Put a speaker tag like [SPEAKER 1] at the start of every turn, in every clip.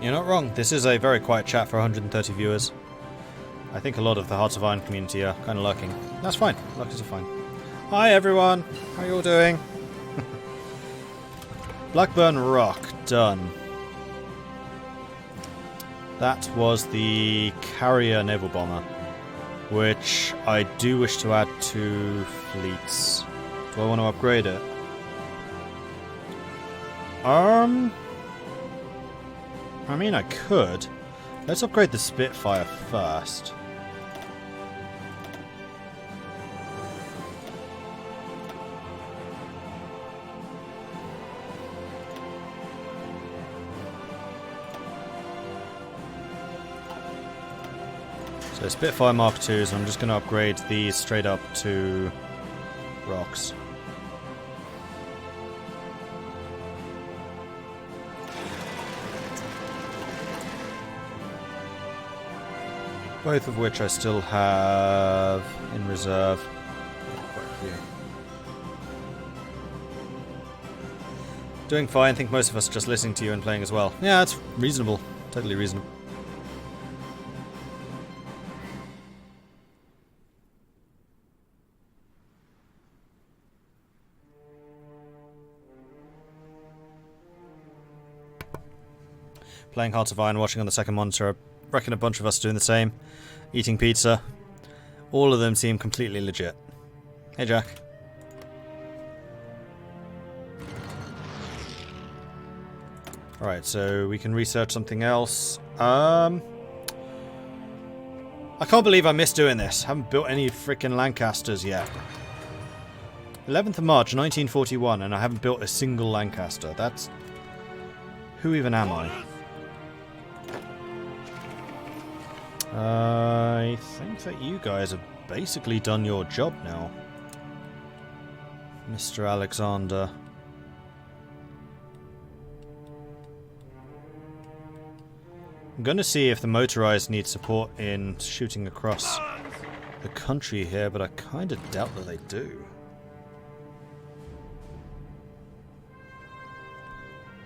[SPEAKER 1] You're not wrong. This is a very quiet chat for 130 viewers. I think a lot of the Hearts of Iron community are kind of lurking. That's fine. Lurkers are fine. Hi everyone. How you all doing? Blackburn Rock. Done. That was the carrier naval bomber, which I do wish to add to fleets. Do I want to upgrade it? I mean, I could. Let's upgrade the Spitfire first. So Spitfire Mark II, so I'm just going to upgrade these straight up to rocks. Both of which I still have in reserve. Quite a few. Doing fine. I think most of us are just listening to you and playing as well. Yeah, that's reasonable. Totally reasonable. Playing Hearts of Iron, watching on the second monitor. I reckon a bunch of us are doing the same. Eating pizza. All of them seem completely legit. Hey, Jack. Alright, so we can research something else. I can't believe I missed doing this. Haven't built any freaking Lancasters yet. 11th of March, 1941, and I haven't built a single Lancaster. That's... Who even am I? I think that you guys have basically done your job now, Mr. Alexander. I'm going to see if the motorized need support in shooting across the country here, but I kind of doubt that they do.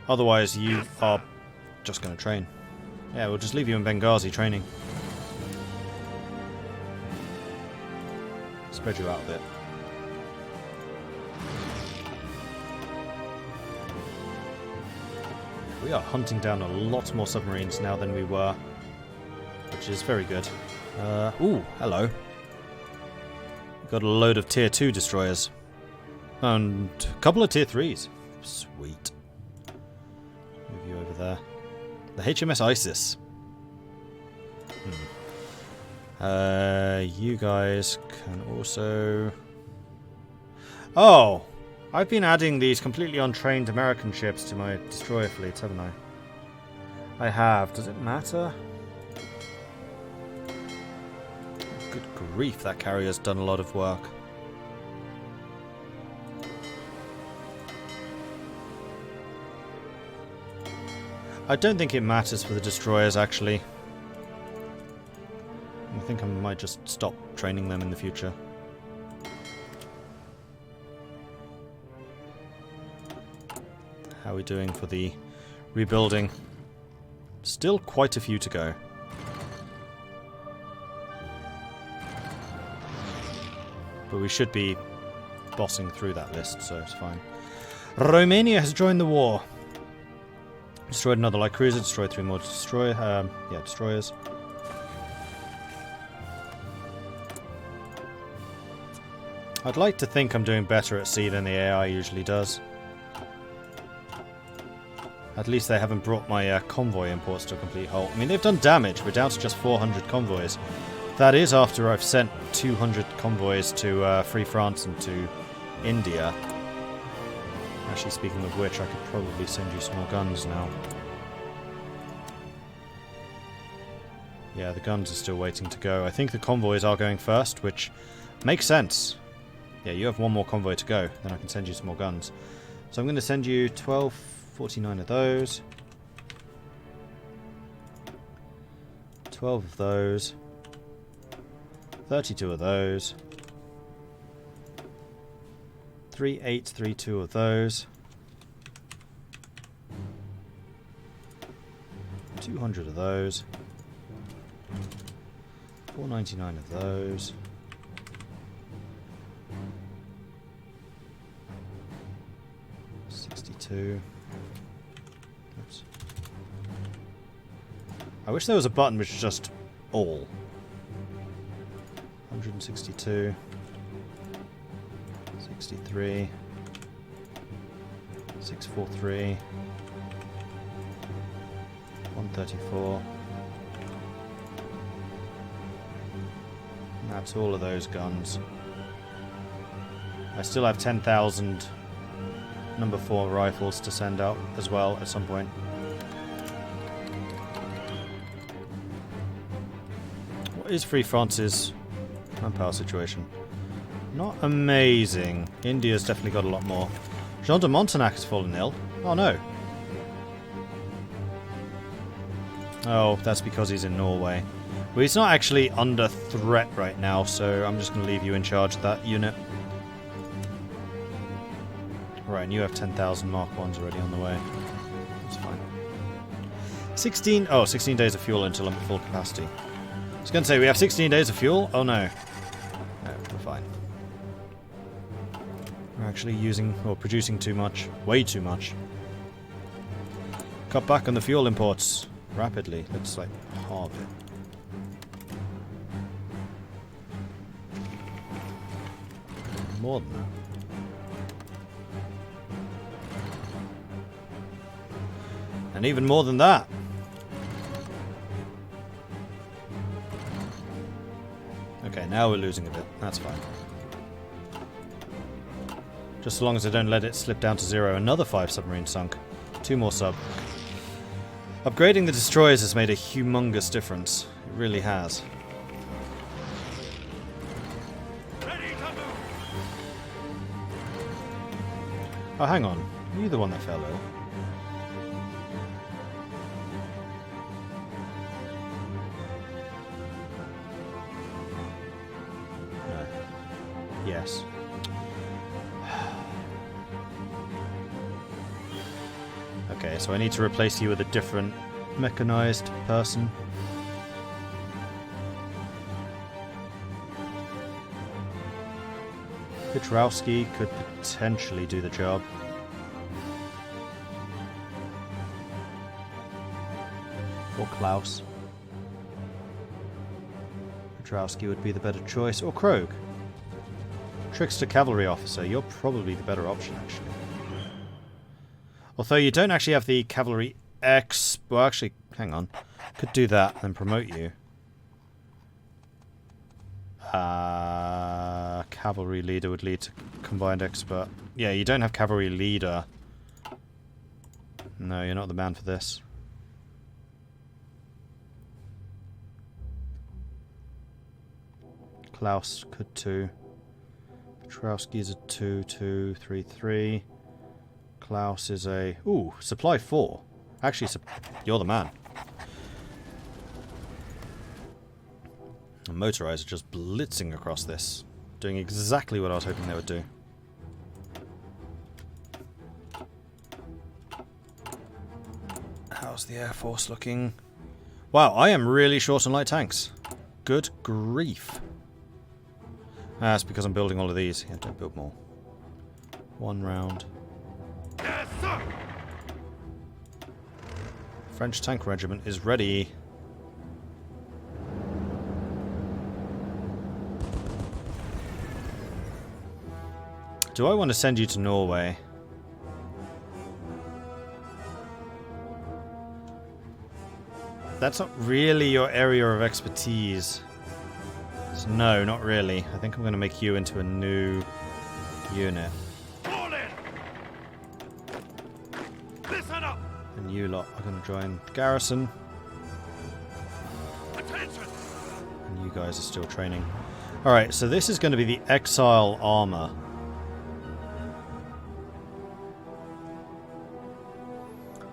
[SPEAKER 1] Otherwise, you are just going to train. Yeah, we'll just leave you in Benghazi training. Spread you out a bit. We are hunting down a lot more submarines now than we were, which is very good. Ooh, hello. We've got a load of tier 2 destroyers. And a couple of tier 3s. Sweet. Move you over there. The HMS Isis. You guys can also... Oh! I've been adding these completely untrained American ships to my destroyer fleets, haven't I? I have. Does it matter? Good grief, that carrier's done a lot of work. I don't think it matters for the destroyers, actually. I think I might just stop training them in the future. How are we doing for the rebuilding? Still quite a few to go. But we should be bossing through that list, so it's fine. Romania has joined the war. Destroyed another light cruiser, destroyed 3 more destroyers. I'd like to think I'm doing better at sea than the AI usually does. At least they haven't brought my convoy imports to a complete halt. I mean, they've done damage. We're down to just 400 convoys. That is after I've sent 200 convoys to Free France and to India. Actually, speaking of which, I could probably send you some more guns now. Yeah, the guns are still waiting to go. I think the convoys are going first, which makes sense. Yeah, you have one more convoy to go, then I can send you some more guns. So I'm going to send you 1249 of those. 12 of those. 32 of those. 3832 of those. 200 of those. 499 of those. Oops. I wish there was a button which is just all. 162. 63. 643. 134. And that's all of those guns. I still have 10,000 number 4 rifles to send out as well at some point. What is Free France's manpower situation? Not amazing. India's definitely got a lot more. Jean de Montenac has fallen ill. Oh no. Oh, that's because he's in Norway. Well, he's not actually under threat right now, so I'm just going to leave you in charge of that unit. Right, and you have 10,000 Mark 1s already on the way. That's fine. 16 days of fuel until I'm at full capacity. I was going to say, we have 16 days of fuel? Oh no. No, we're fine. We're actually using, or producing too much. Way too much. Cut back on the fuel imports rapidly. Let's, like, halve it. More than that. And even more than that. Okay, now we're losing a bit. That's fine. Just as long as I don't let it slip down to 0. Another 5 submarines sunk. 2 more sub. Upgrading the destroyers has made a humongous difference. It really has. Oh, hang on. Are you the one that fell ill? Yes. Okay, so I need to replace you with a different mechanized person. Piotrowski could potentially do the job. Or Klaus. Piotrowski would be the better choice. Or Krog. Trickster cavalry officer, you're probably the better option, actually. Although you don't actually have the cavalry X... Well, actually, hang on. Could do that and promote you. Cavalry leader would lead to combined expert. Yeah, you don't have cavalry leader. No, you're not the man for this. Klaus could too. Piotrowski's a 2-2-3-3. Klaus is a... Ooh, supply 4. Actually, you're the man. The motorized are just blitzing across this. Doing exactly what I was hoping they would do. How's the Air Force looking? Wow, I am really short on light tanks. Good grief. That's because I'm building all of these. Yeah, don't build more. 1 round. Yes, sir. French tank regiment is ready. Do I want to send you to Norway? That's not really your area of expertise. So no, not really. I think I'm going to make you into a new unit. Listen up. And you lot are going to join the garrison. Attention. And you guys are still training. Alright, so this is going to be the Exile armor.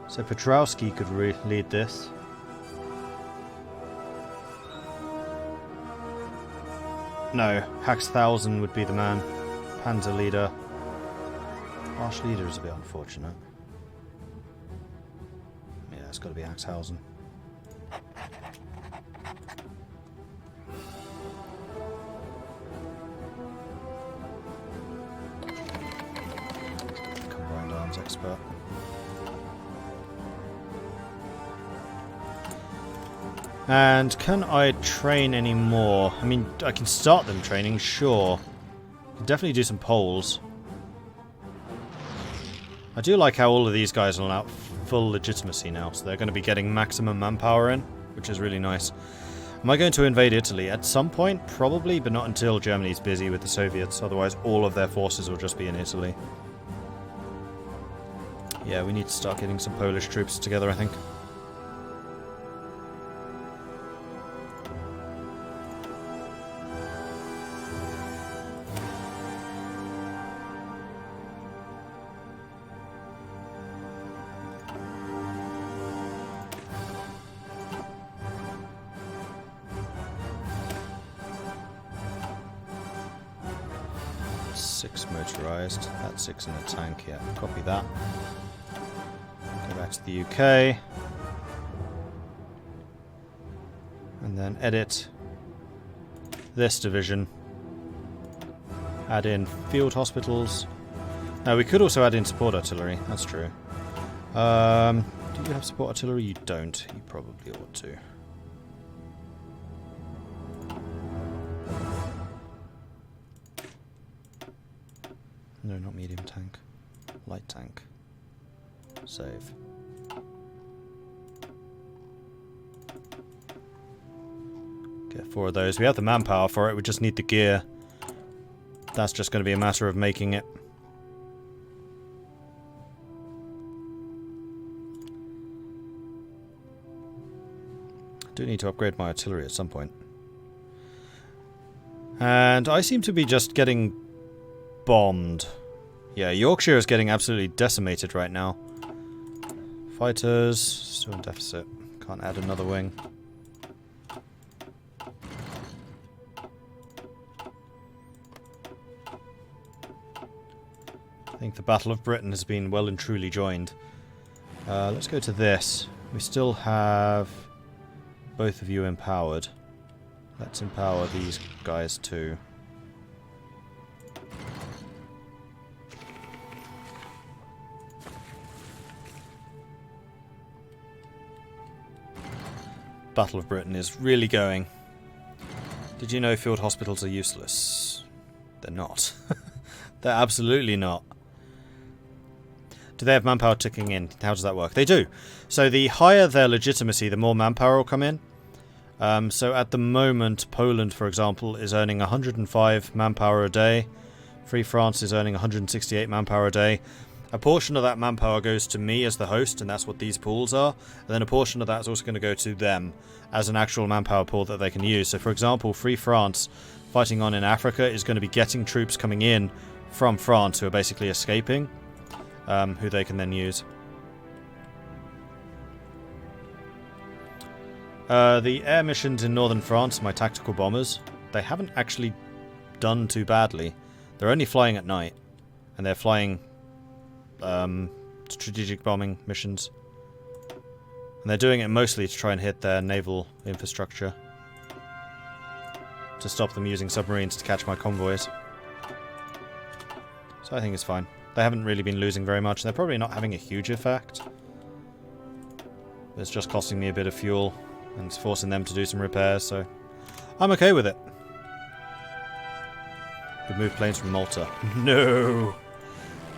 [SPEAKER 1] So Piotrowski could lead this. No, Haxthausen would be the man. Panzer leader. Arch leader is a bit unfortunate. Yeah, it's got to be Haxthausen. but... And can I train any more? I mean, I can start them training, sure. I can definitely do some polls. I do like how all of these guys are now full legitimacy now, so they're going to be getting maximum manpower in, which is really nice. Am I going to invade Italy? At some point, probably, but not until Germany's busy with the Soviets, otherwise all of their forces will just be in Italy. Yeah, we need to start getting some Polish troops together, I think. Motorized. That's 6 in a tank, yeah. Copy that. Go back to the UK. And then edit this division. Add in field hospitals. Now we could also add in support artillery, that's true. Do you have support artillery? You don't. You probably ought to. No, not medium tank. Light tank. Save. Get 4 of those. We have the manpower for it, we just need the gear. That's just going to be a matter of making it. I do need to upgrade my artillery at some point. And I seem to be just getting bombed. Yeah, Yorkshire is getting absolutely decimated right now. Fighters, still in deficit. Can't add another wing. I think the Battle of Britain has been well and truly joined. Let's go to this. We still have both of you empowered. Let's empower these guys too. Battle of Britain is really going. Did you know field hospitals are useless? They're not. They're absolutely not. Do they have manpower ticking in? How does that work? They do. So the higher their legitimacy, the more manpower will come in. So at the moment, Poland, for example, is earning 105 manpower a day. Free France is earning 168 manpower a day. A portion of that manpower goes to me as the host, and that's what these pools are. And then a portion of that is also going to go to them as an actual manpower pool that they can use. So, for example, Free France, fighting on in Africa, is going to be getting troops coming in from France who are basically escaping, who they can then use. The air missions in northern France, my tactical bombers, they haven't actually done too badly. They're only flying at night, and they're flying strategic bombing missions. And they're doing it mostly to try and hit their naval infrastructure. To stop them using submarines to catch my convoys. So I think it's fine. They haven't really been losing very much. They're probably not having a huge effect. It's just costing me a bit of fuel. And it's forcing them to do some repairs, so I'm okay with it. Could move planes from Malta. No!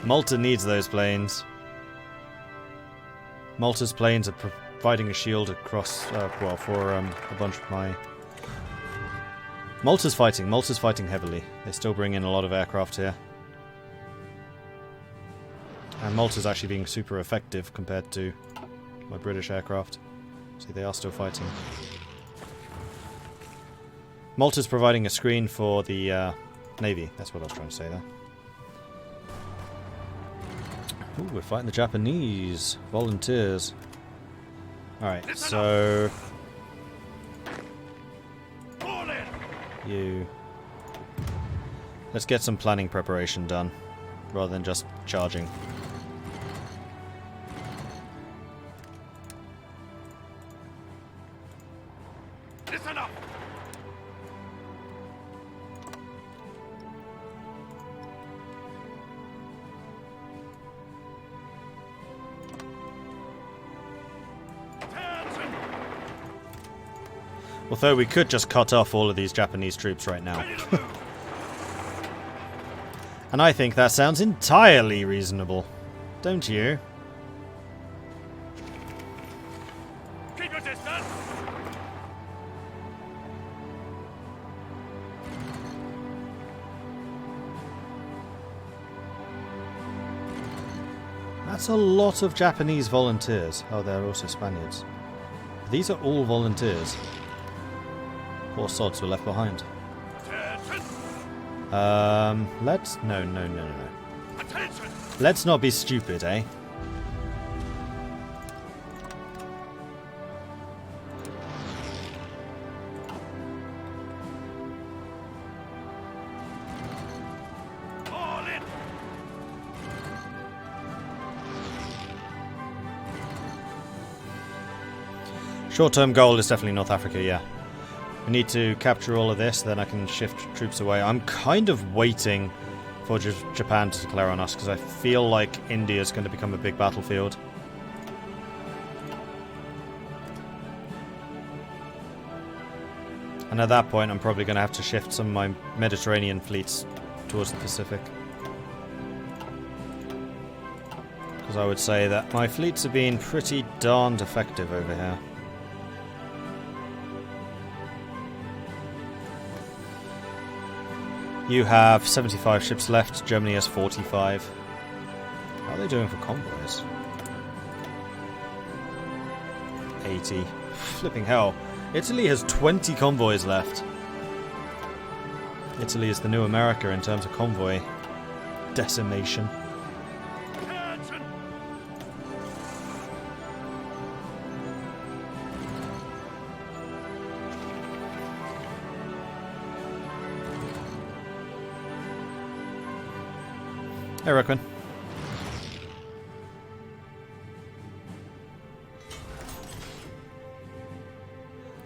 [SPEAKER 1] Malta needs those planes. Malta's planes are providing a shield across, for a bunch of my... Malta's fighting heavily. They still bring in a lot of aircraft here. And Malta's actually being super effective compared to my British aircraft. See, they are still fighting. Malta's providing a screen for the Navy. That's what I was trying to say there. Ooh, we're fighting the Japanese. Volunteers. Alright, so... You... Let's get some planning preparation done, rather than just charging.
[SPEAKER 2] Listen up!
[SPEAKER 1] Although we could just cut off all of these Japanese troops right now. And I think that sounds entirely reasonable. Don't you?
[SPEAKER 2] Keep your distance.
[SPEAKER 1] That's a lot of Japanese volunteers. Oh, they're also Spaniards. These are all volunteers. Poor sods were left behind. Let's... No.
[SPEAKER 2] Attention.
[SPEAKER 1] Let's not be stupid, eh?
[SPEAKER 2] All in.
[SPEAKER 1] Short-term goal is definitely North Africa, yeah. We need to capture all of this, then I can shift troops away. I'm kind of waiting for Japan to declare on us, because I feel like India is going to become a big battlefield. And at that point, I'm probably going to have to shift some of my Mediterranean fleets towards the Pacific. Because I would say that my fleets have been pretty darned effective over here. You have 75 ships left, Germany has 45. How are they doing for convoys? 80. Flipping hell. Italy has 20 convoys left. Italy is the new America in terms of convoy decimation.
[SPEAKER 2] Attention.
[SPEAKER 1] Hey, Ruckman.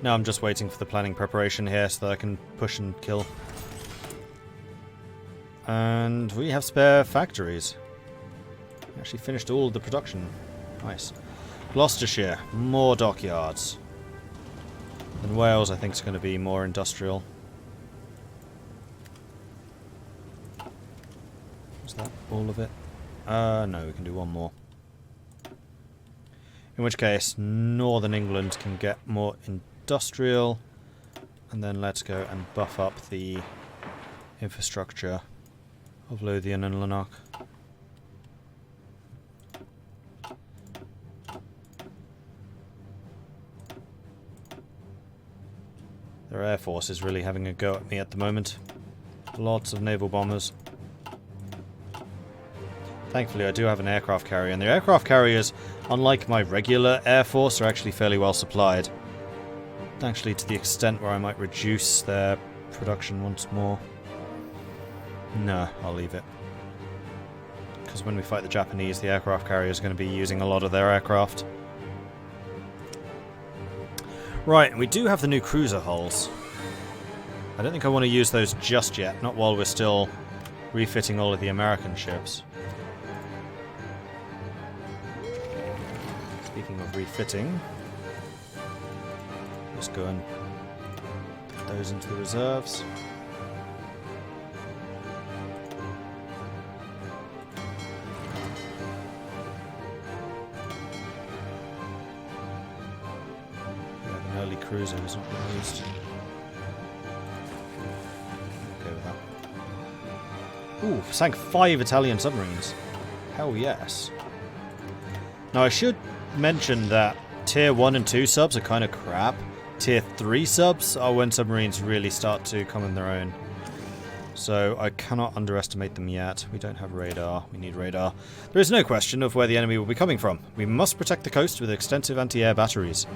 [SPEAKER 1] Now I'm just waiting for the planning preparation here so that I can push and kill. And we have spare factories. Actually finished all of the production. Nice. Gloucestershire, more dockyards. And Wales, I think, is going to be more industrial. Is that all of it? No, we can do one more. In which case, Northern England can get more industrial. And then let's go and buff up the infrastructure of Lothian and Lanark. Their air force is really having a go at me at the moment. Lots of naval bombers. Thankfully I do have an aircraft carrier, and the aircraft carriers, unlike my regular air force, are actually fairly well supplied. Actually to the extent where I might reduce their production once more. No, I'll leave it. Because when we fight the Japanese, the aircraft carrier is going to be using a lot of their aircraft. Right, we do have the new cruiser hulls. I don't think I want to use those just yet, not while we're still refitting all of the American ships. Speaking of refitting, let's go and put those into the reserves. Cruiser is not been used. Okay with that. Ooh, sank 5 Italian submarines. Hell yes. Now I should mention that tier 1 and 2 subs are kind of crap. Tier 3 subs are when submarines really start to come in their own. So I cannot underestimate them yet. We don't have radar. We need radar. There is no question of where the enemy will be coming from. We must protect the coast with extensive anti-air batteries.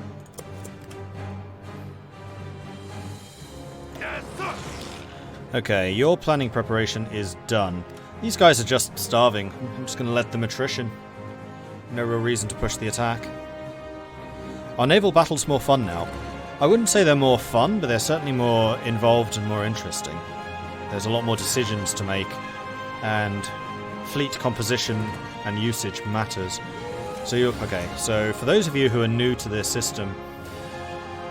[SPEAKER 1] Okay, your planning preparation is done. These guys are just starving. I'm just going to let them attrition. No real reason to push the attack. Our naval battle's more fun now. I wouldn't say they're more fun, but they're certainly more involved and more interesting. There's a lot more decisions to make, and fleet composition and usage matters. So okay, so for those of you who are new to this system,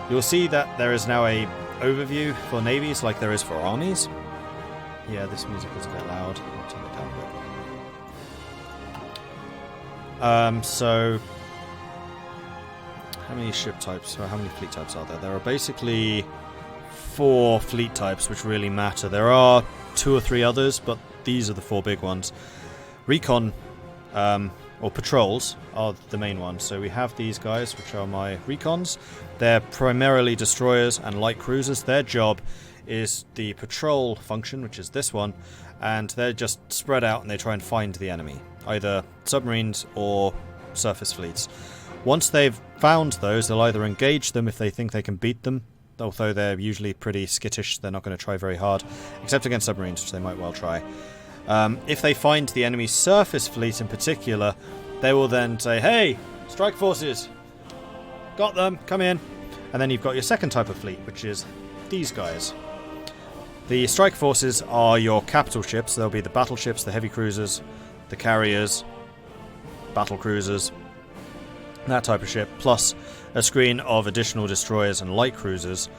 [SPEAKER 1] You'll see that there is now a overview for navies like there is for armies. Yeah, this music is a bit loud. I'll turn it down a bit. So, how many ship types, or how many fleet types are there? There are basically 4 fleet types which really matter. There are 2 or 3 others, but these are the 4 big ones. Recon, or patrols, are the main ones. So we have these guys, which are my recons. They're primarily destroyers and light cruisers. Their job is the patrol function, which is this one, and they're just spread out and they try and find the enemy, either submarines or surface fleets. Once they've found those, they'll either engage them if they think they can beat them, although they're usually pretty skittish, they're not going to try very hard, except against submarines, which they might well try. If they find the enemy's surface fleet in particular, they will then say, "Hey, strike forces! Got them, come in!" And then you've got your second type of fleet, which is these guys. The strike forces are your capital ships. They'll be the battleships, the heavy cruisers, the carriers, battle cruisers, that type of ship, plus a screen of additional destroyers and light cruisers.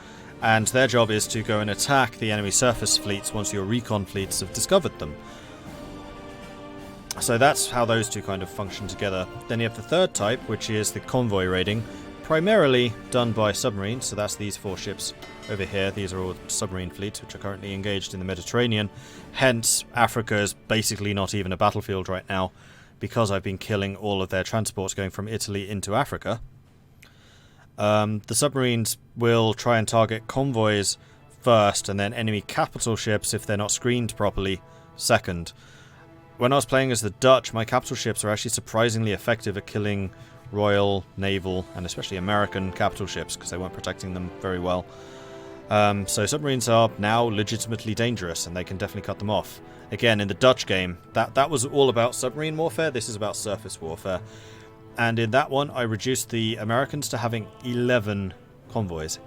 [SPEAKER 1] And their job is to go and attack the enemy surface fleets once your recon fleets have discovered them. So that's how those two kind of function together. Then you have the third type, which is the convoy raiding, primarily done by submarines. So that's these 4 ships over here. These are all submarine fleets which are currently engaged in the Mediterranean. Hence, Africa is basically not even a battlefield right now, because I've been killing all of their transports going from Italy into Africa. The submarines will try and target convoys first, and then enemy capital ships, if they're not screened properly, second. When I was playing as the Dutch, my capital ships are actually surprisingly effective at killing Royal, Naval, and especially American capital ships, because they weren't protecting them very well. So submarines are now legitimately dangerous, and they can definitely cut them off. Again, in the Dutch game, that was all about submarine warfare. This is about surface warfare. And in that one, I reduced the Americans to having 11 convoys.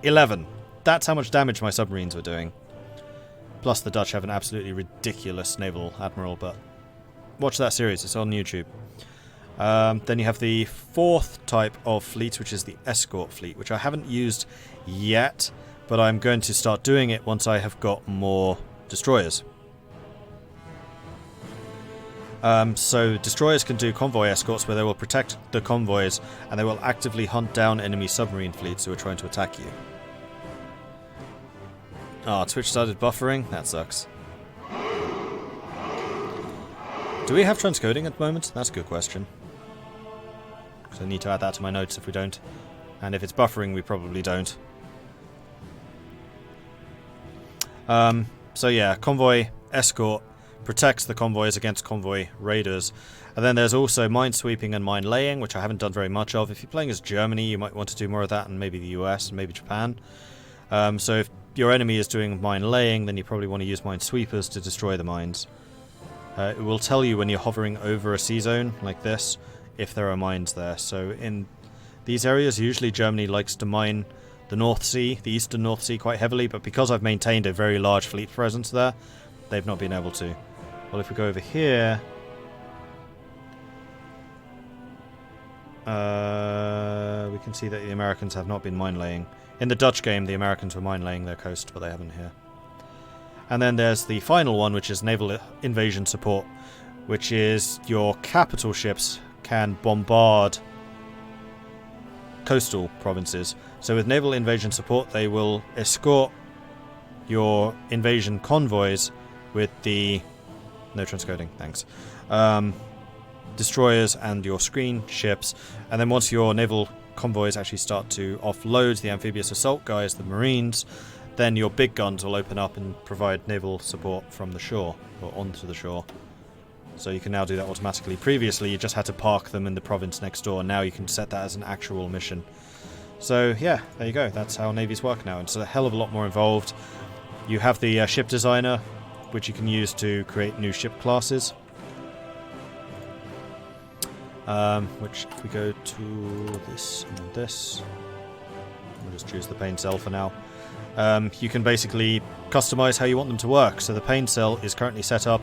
[SPEAKER 1] 11! That's how much damage my submarines were doing. Plus the Dutch have an absolutely ridiculous naval admiral, but watch that series, it's on YouTube. Then you have the 4th type of fleet, which is the escort fleet, which I haven't used yet, but I'm going to start doing it once I have got more destroyers. So destroyers can do convoy escorts, where they will protect the convoys and they will actively hunt down enemy submarine fleets who are trying to attack you. Oh, Twitch started buffering? That sucks. Do we have transcoding at the moment? That's a good question. Because I need to add that to my notes if we don't. And if it's buffering, we probably don't. So yeah, convoy escort protects the convoys against convoy raiders. And then there's also mine sweeping and mine laying, which I haven't done very much of. If you're playing as Germany, you might want to do more of that, and maybe the US, and maybe Japan. So if your enemy is doing mine laying, then you probably want to use mine sweepers to destroy the mines. It will tell you when you're hovering over a sea zone like this, if there are mines there. So in these areas, usually Germany likes to mine the North Sea, the eastern North Sea, quite heavily, but because I've maintained a very large fleet presence there, they've not been able to. Well, if we go over here, we can see that the Americans have not been mine laying. In the Dutch game, the Americans were mine laying their coast, but they haven't here. And then there's the final one, which is naval invasion support, which is your capital ships can bombard coastal provinces. So with naval invasion support, they will escort your invasion convoys with the... No transcoding, thanks. Destroyers and your screen ships. And then once your naval convoys actually start to offload the amphibious assault guys, the marines, then your big guns will open up and provide naval support from the shore, or onto the shore. So you can now do that automatically. Previously you just had to park them in the province next door, now you can set that as an actual mission. So yeah, there you go, that's how navies work now. It's a hell of a lot more involved. You have the ship designer, which you can use to create new ship classes. Which, if we go to this and this, we'll just choose the paint cell for now. You can basically customize how you want them to work. So the paint cell is currently set up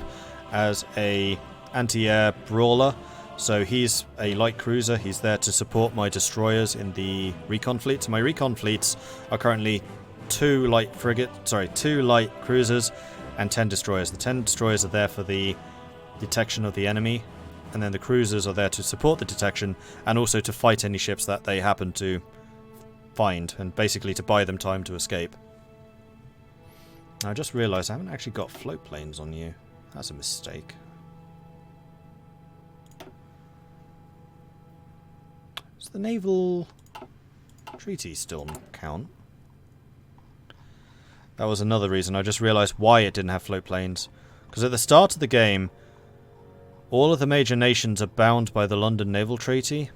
[SPEAKER 1] as a anti-air brawler. So he's a light cruiser. He's there to support my destroyers in the recon fleet. So my recon fleets are currently 2 light cruisers and 10 destroyers. The 10 destroyers are there for the detection of the enemy, and then the cruisers are there to support the detection and also to fight any ships that they happen to find, and basically to buy them time to escape. I just realised I haven't actually got float planes on you. That's a mistake. Does the naval treaty still count? That was another reason. I just realised why it didn't have float planes. Because at the start of the game, all of the major nations are bound by the London Naval Treaty,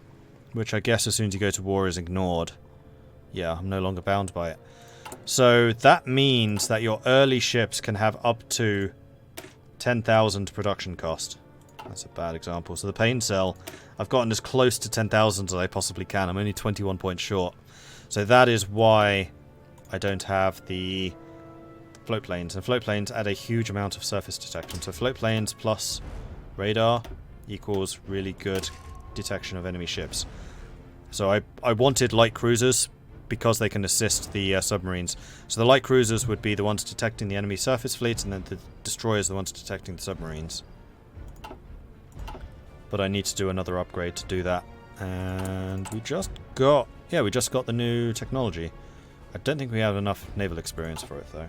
[SPEAKER 1] which I guess as soon as you go to war is ignored. Yeah, I'm no longer bound by it. So that means that your early ships can have up to 10,000 production cost. That's a bad example. So the pain cell, I've gotten as close to 10,000 as I possibly can. I'm only 21 points short. So that is why I don't have the float planes. And float planes add a huge amount of surface detection. So float planes plus radar equals really good detection of enemy ships. So I wanted light cruisers because they can assist the submarines. So the light cruisers would be the ones detecting the enemy surface fleet, and then the destroyers the ones detecting the submarines. But I need to do another upgrade to do that. And we just got the new technology. I don't think we have enough naval experience for it though.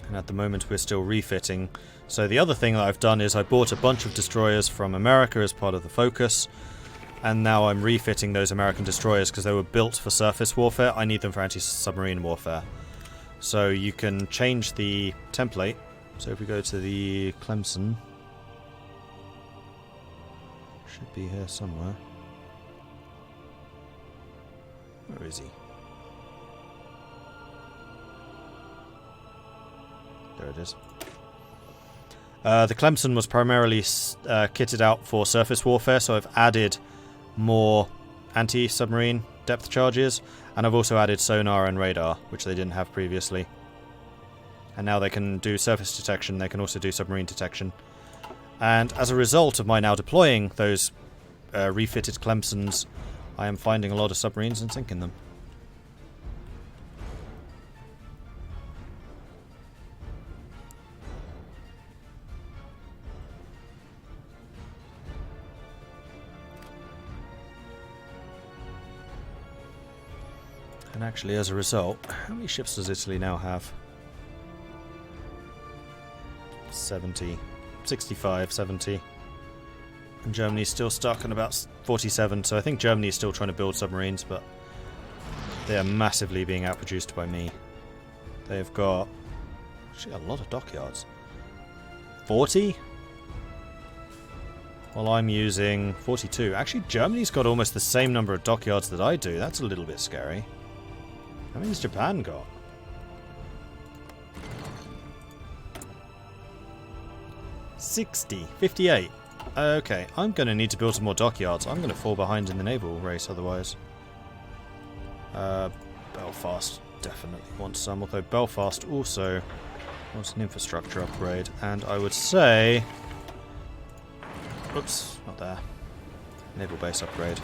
[SPEAKER 1] And at the moment we're still refitting. So the other thing that I've done is I bought a bunch of destroyers from America as part of the focus. And now I'm refitting those American destroyers because they were built for surface warfare. I need them for anti-submarine warfare. So you can change the template. So if we go to the Clemson, should be here somewhere. Where is he? There it is. The Clemson was primarily kitted out for surface warfare, so I've added more anti-submarine depth charges, and I've also added sonar and radar, which they didn't have previously. And now they can do surface detection, they can also do submarine detection. And as a result of my now deploying those refitted Clemsons, I am finding a lot of submarines and sinking them. And actually, as a result, how many ships does Italy now have? 70. 65, 70. And Germany's still stuck on about 47, so I think Germany is still trying to build submarines, but they are massively being outproduced by me. They've got actually a lot of dockyards. 40? Well, I'm using 42. Actually, Germany's got almost the same number of dockyards that I do. That's a little bit scary. How many has Japan got? 60. 58. Okay, I'm going to need to build some more dockyards. I'm going to fall behind in the naval race otherwise. Belfast definitely wants some, although Belfast also wants an infrastructure upgrade. And I would say... Oops, not there. Naval base upgrade.